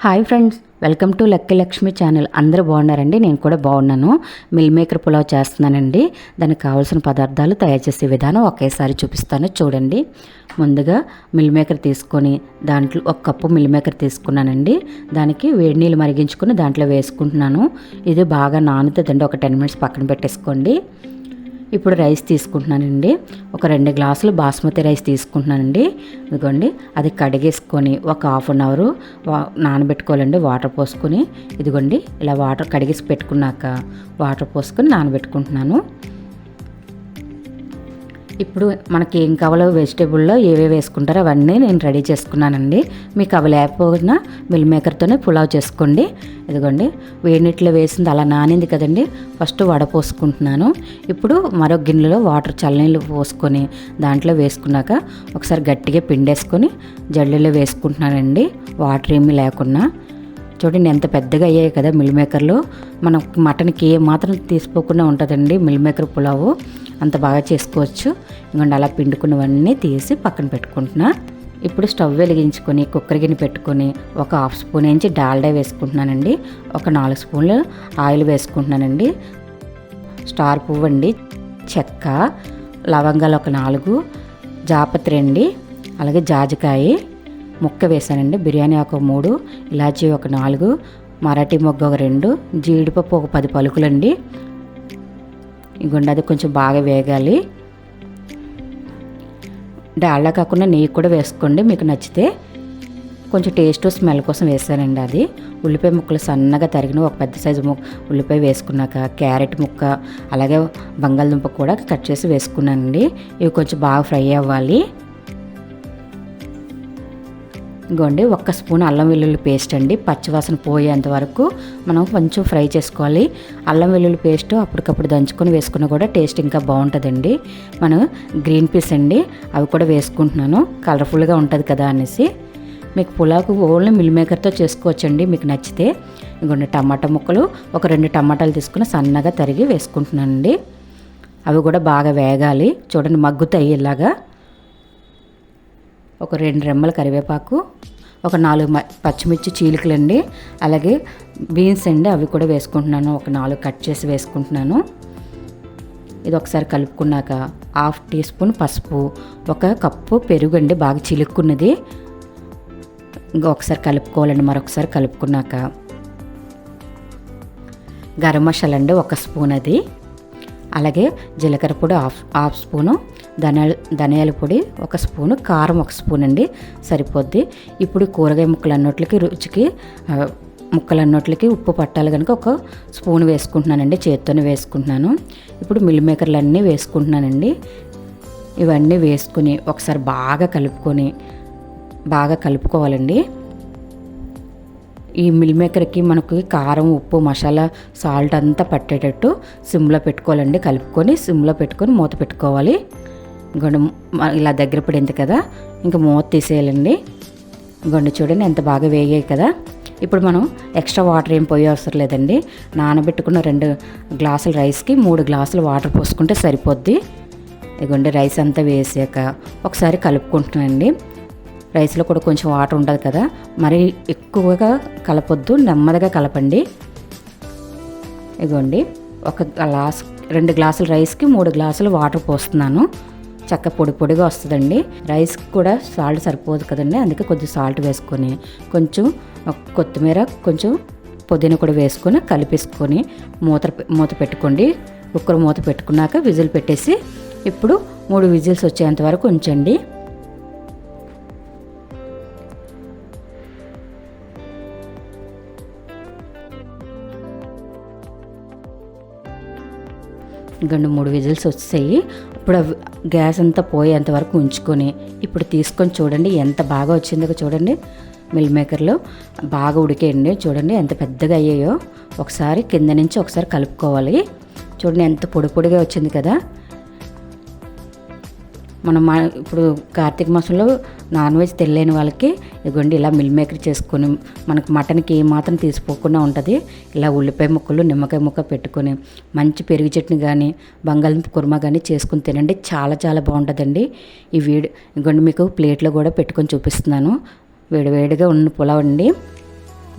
Hi friends, welcome to lucky Lakshmi channel. అందరూ బాగున్నారండి? నేను కూడా బాగున్నాను. మిల్ మేకర్ పులావ్ చేస్తున్నానండి. దానికి కావాల్సిన పదార్థాలు తయారు చేసే విధానం ఒకేసారి చూపిస్తాను చూడండి. ముందుగా మిల్ మేకర్ తీసుకొని దాంట్లో ఒక కప్పు మిల్ మేకర్ తీసుకున్నానండి. దానికి వేడి నీళ్ళు మరిగించుకొని దాంట్లో వేసుకుంటున్నాను. ఇది బాగా నానుతుందండి. ఒక 10 మినిట్స్ పక్కన పెట్టేసుకోండి. ఇప్పుడు రైస్ తీసుకుంటున్నానండి. ఒక 2 గ్లాసులు బాస్మతి రైస్ తీసుకుంటున్నానండి. ఇదిగోండి, అది కడిగేసుకొని ఒక హాఫ్ అన్ అవర్ నానబెట్టుకోవాలండి. వాటర్ పోసుకొని ఇదిగోండి ఇలా వాటర్ కడిగేసి పెట్టుకున్నాక వాటర్ పోసుకొని నానబెట్టుకుంటున్నాను. ఇప్పుడు మనకి ఏం కావాలో వెజిటేబుల్లో ఏవేవి వేసుకుంటారో అవన్నీ నేను రెడీ చేసుకున్నానండి. మీకు అవి లేకపోయినా మిల్ మేకర్తోనే పులావ్ చేసుకోండి. ఇదిగోండి, వేడి నీటిలో వేసింది అలా నానింది కదండి. ఫస్ట్ వడపోసుకుంటున్నాను. ఇప్పుడు మరో గిన్నెలో వాటర్ చల్లనీళ్ళు పోసుకొని దాంట్లో వేసుకున్నాక ఒకసారి గట్టిగా పిండేసుకొని జల్లెలో వేసుకుంటున్నానండి, వాటర్ ఏమీ లేకుండా. చూడండి ఎంత పెద్దగా అయ్యాయి కదా మిల్ మేకర్లు. మనం మటన్కి ఏ మాత్రం తీసుకోకుండా ఉంటుందండి మిల్ మేకర్ పులావు. అంత బాగా చేసుకోవచ్చు. ఇంకొండి అలా పిండుకున్నవన్నీ తీసి పక్కన పెట్టుకుంటున్నా. ఇప్పుడు స్టవ్ వెలిగించుకొని కుక్కర్ గిన్నె పెట్టుకొని ఒక హాఫ్ స్పూన్ నుంచి డాల్డా వేసుకుంటున్నానండి. ఒక 4 స్పూన్లు ఆయిల్ వేసుకుంటున్నానండి. స్టార్ పువ్వు అండి, చెక్క, లవంగాలు ఒక 4, జాపత్రి అండి, అలాగే జాజికాయ ముక్క వేసానండి. బిర్యానీ ఆకు 3, ఇలాచీ ఒక 4, మరాఠీ మొగ్గ ఒక 2, జీడిపప్పు ఒక 10 పలుకులండి. ఇగోండి అది కొంచెం బాగా వేగాలి. డాల్డా కాకుండా నెయ్యి కూడా వేసుకోండి మీకు నచ్చితే. కొంచెం టేస్ట్ స్మెల్ కోసం వేసానండి అది. ఉల్లిపాయ ముక్కలు సన్నగా తరిగిన ఒక పెద్ద సైజు ఉల్లిపాయ వేసుకున్నాక క్యారెట్ ముక్క అలాగే బంగాళదుంప కూడా కట్ చేసి వేసుకున్నానండి. ఇవి కొంచెం బాగా ఫ్రై అవ్వాలి. ఇంకోండి 1 స్పూన్ అల్లం వెల్లుల్లి పేస్ట్ అండి. పచ్చివాసన పోయేంత వరకు మనం కొంచెం ఫ్రై చేసుకోవాలి. అల్లం వెల్లుల్లి పేస్ట్ అప్పటికప్పుడు దంచుకొని వేసుకున్నా కూడా టేస్ట్ ఇంకా బాగుంటుందండి. మనం గ్రీన్ పీస్ అండి, అవి కూడా వేసుకుంటున్నాను, కలర్ఫుల్గా ఉంటుంది కదా అనేసి. మీకు పులావుకు ఓన్లీ మిల్ మేకర్తో చేసుకోవచ్చండి మీకు నచ్చితే. ఇంకొన్ని టమాటా ముక్కలు ఒక 2 టమాటాలు తీసుకుని సన్నగా తరిగి వేసుకుంటున్నానండి. అవి కూడా బాగా వేగాలి. చూడండి మగ్గుతాయి ఇలాగా. ఒక 2 రెమ్మల కరివేపాకు, ఒక 4 పచ్చిమిర్చి చీలికలండి, అలాగే బీన్స్ అండి, అవి కూడా వేసుకుంటున్నాను. ఒక 4 కట్ చేసి వేసుకుంటున్నాను. ఇది ఒకసారి కలుపుకున్నాక హాఫ్ టీ స్పూన్ పసుపు, 1 కప్పు పెరుగు అండి బాగా చిలుక్కున్నది. ఇంకా ఒకసారి కలుపుకోవాలండి. మరొకసారి కలుపుకున్నాక గరం మసాలా అండి 1 స్పూన్ అది, అలాగే జీలకర్ర పొడి హాఫ్ స్పూను, ధనియాల పొడి 1 స్పూను, కారం 1 స్పూన్ అండి సరిపోద్ది. ఇప్పుడు కూరగాయ ముక్కలన్నిటికి రుచికి ముక్కలన్నిటికి ఉప్పు పట్టాలి కనుక 1 స్పూన్ వేసుకుంటున్నానండి. చేత్తోనే వేసుకుంటున్నాను. ఇప్పుడు మిల్ మేకర్లు అన్నీ వేసుకుంటున్నానండి. ఇవన్నీ వేసుకుని ఒకసారి బాగా కలుపుకోవాలండి. ఈ మిల్ మేకర్కి మనకి కారం, ఉప్పు, మసాలా, సాల్ట్ అంతా పట్టేటట్టు సిమ్లో పెట్టుకోవాలండి. కలుపుకొని సిమ్లో పెట్టుకొని మూత పెట్టుకోవాలి. ఇంకొండి ఇలా దగ్గర పడింది కదా, ఇంకా మూత తీసేయాలండి. ఇంకొండి చూడండి ఎంత బాగా వేగాయి కదా. ఇప్పుడు మనం ఎక్స్ట్రా వాటర్ ఏం పోయే అవసరం లేదండి. నానబెట్టుకున్న 2 గ్లాసుల రైస్కి 3 గ్లాసులు వాటర్ పోసుకుంటే సరిపోద్ది. ఇదిగోండి రైస్ అంతా వేసాక ఒకసారి కలుపుకుంటున్నానండి. రైస్లో కూడా కొంచెం వాటర్ ఉంటుంది కదా, మరి ఎక్కువగా కలపొద్దు, నెమ్మదిగా కలపండి. ఇదిగోండి 2 గ్లాసుల రైస్కి 3 గ్లాసులు వాటర్ పోస్తున్నాను. చక్క పొడిగా వస్తుందండి. రైస్కి కూడా సాల్ట్ సరిపోదు కదండి, అందుకే కొద్దిగా సాల్ట్ వేసుకొని కొంచెం కొత్తిమీర, కొంచెం పుదీనా కూడా వేసుకొని కలిపేసుకొని మూత పెట్టుకోండి. కుక్కర్ మూత పెట్టుకున్నాక విజిల్ పెట్టేసి ఇప్పుడు 3 విజిల్స్ వచ్చేంత వరకు ఉంచండి. ఇంకొండి 3 విజిల్స్ వచ్చాయి. ఇప్పుడు గ్యాస్ అంతా పోయేంత వరకు ఉంచుకొని ఇప్పుడు తీసుకొని చూడండి ఎంత బాగా వచ్చిందో చూడండి. మిల్ మేకర్లో బాగా ఉడికేయండి. చూడండి ఎంత పెద్దగా అయ్యాయో. ఒకసారి కింద నుంచి ఒకసారి కలుపుకోవాలి. చూడండి ఎంత పొడిగా వచ్చింది కదా. మనం ఇప్పుడు కార్తీక మాసంలో నాన్ వెజ్ తెలియని వాళ్ళకి ఇదిగోండి ఇలా మిల్ మేకర్ చేసుకొని మనకు మటన్కి ఏమాత్రం తీసిపోకుండా ఉంటుంది. ఇలా ఉల్లిపాయ ముక్కలు, నిమ్మకాయ ముక్క పెట్టుకొని మంచి పెరుగు చట్నీ కానీ బంగాళదుంప కుర్మా కానీ చేసుకుని తినండి. చాలా చాలా బాగుంటుందండి. ఇదిగోండి మీకు ప్లేట్లో కూడా పెట్టుకొని చూపిస్తున్నాను. వేడివేడిగా ఉన్న పులావ్ అండి.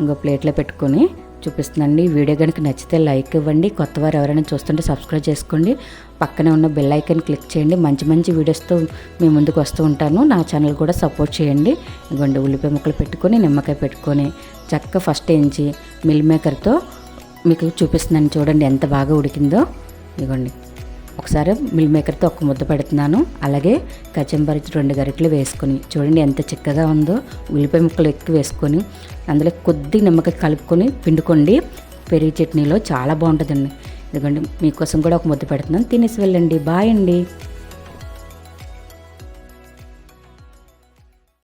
ఇంకో ప్లేట్లో పెట్టుకొని చూపిస్తుందండి. ఈ వీడియో కనుక నచ్చితే లైక్ ఇవ్వండి. కొత్త వారు ఎవరైనా చూస్తుంటే సబ్స్క్రైబ్ చేసుకోండి. పక్కనే ఉన్న బెల్ ఐకాన్ క్లిక్ చేయండి. మంచి మంచి వీడియోస్తో మీ ముందుకు వస్తూ ఉంటాను. నా ఛానల్ కూడా సపోర్ట్ చేయండి. ఇదిగోండి ఉల్లిపాయ ముక్కలు పెట్టుకొని నిమ్మకాయ పెట్టుకొని చక్కగా ఫస్ట్ వేయించి మిల్ మేకర్తో మీకు చూపిస్తున్నాను. చూడండి ఎంత బాగా ఉడికిందో. ఇదిగోండి ఒకసారి మిల్ మేకర్తో ఒక ముద్ద పెడుతున్నాను. అలాగే కచంబరి 2 గరిటెలు వేసుకొని చూడండి ఎంత చిక్కగా ఉందో. ఉల్లిపాయ ముక్కలు ఎక్కువ వేసుకొని అందులో కొద్ది నిమ్మకాయ కలుపుకొని పిండుకోండి. పెరుగు చట్నీలో చాలా బాగుంటుందండి. ఇదిగోండి మీకోసం కూడా ఒక ముద్ద పెడుతున్నాను. తినేసి వెళ్ళండి. బాయ్ అండి.